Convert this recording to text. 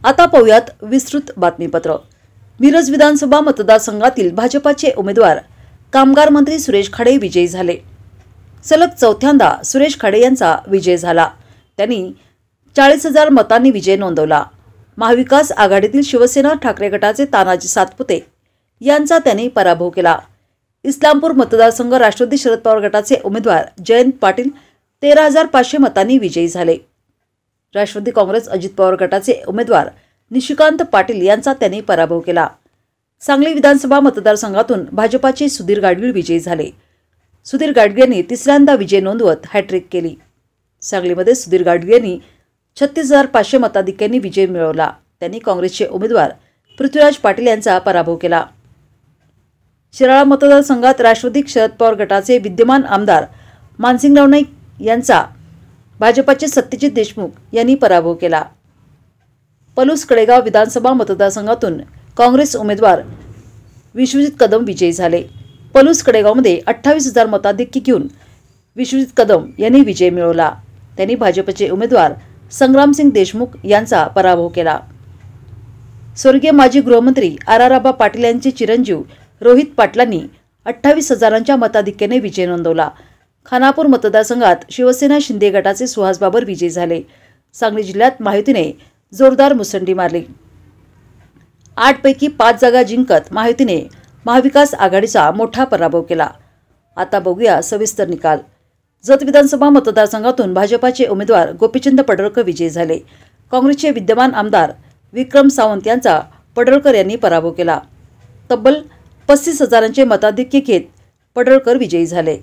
आता पाहूयात विस्तृत बातमीपत्र। मिरज विधानसभा मतदारसंघातील भाजपाचे उमेदवार कामगार मंत्री सुरेश खाडे विजयी झाले। सलग चौथ्यांदा सुरेश खाडे यांचा विजय झाला। त्यांनी 40,000 मतांनी विजय नोंदवला। महाविकास आघाडीतील शिवसेना ठाकरे गटाचे तानाजी सातपुते यांचा त्यांनी पराभव केला। इस्लामपूर मतदारसंघ राष्ट्रवादी शरद पवार गटाचे उमेदवार जयंत पाटील 13,500 मतांनी विजयी झाले। राष्ट्रवादी काँग्रेस अजित पवार गटाचे उमेदवार निशिकांत पाटील यांचा त्यांनी पराभव केला। सांगली विधानसभा मतदारसंघातून भाजपाचे सुधीर गाडगीळ विजयी झाले। सुधीर गाडगीळ यांनी तिसऱ्यांदा विजय नोंदवत हॅट्रिक केली। सांगलीमध्ये सुधीर गाडगीळ यांनी 36,500 मताधिक्यांनी विजय मिळवला। त्यांनी काँग्रेसचे उमेदवार पृथ्वीराज पाटील यांचा पराभव केला। शिराळा मतदारसंघात राष्ट्रवादी शरद पवार गटाचे विद्यमान आमदार मानसिंगराव नाईक यांचा भाजपाचे सत्यजित देशमुख यांनी पराभव केला। पलूस कडेगाव विधानसभा मतदारसंघातून काँग्रेस उमेदवार विश्वजित कदम विजयी झाले। पलूस कडेगावमध्ये 28,000 मताधिक्य घेऊन विश्वजित कदम यांनी विजय मिळवला। त्यांनी भाजपचे उमेदवार संग्रामसिंग देशमुख यांचा पराभव केला। स्वर्गीय माजी गृहमंत्री आराराबा पाटील यांचे चिरंजीव रोहित पाटलांनी 28,000च्या मताधिक्याने विजय नोंदवला। खानापूर मतदारसंघात शिवसेना शिंदे गटाचे सुहास बाबर विजयी झाले। सांगली जिल्ह्यात महायुतीने जोरदार मुसंडी मारली। 8 पैकी 5 जागा जिंकत महायुतीने महाविकास आघाडीचा मोठा पराभव केला। आता बघूया सविस्तर निकाल। जत विधानसभा मतदारसंघातून भाजपाचे उमेदवार गोपीचंद पडळकर विजयी झाले। काँग्रेसचे विद्यमान आमदार विक्रम सावंत यांचा पडळकर यांनी पराभव केला। तब्बल 35,000चे मताधिक्य घेत पडळकर विजयी झाले।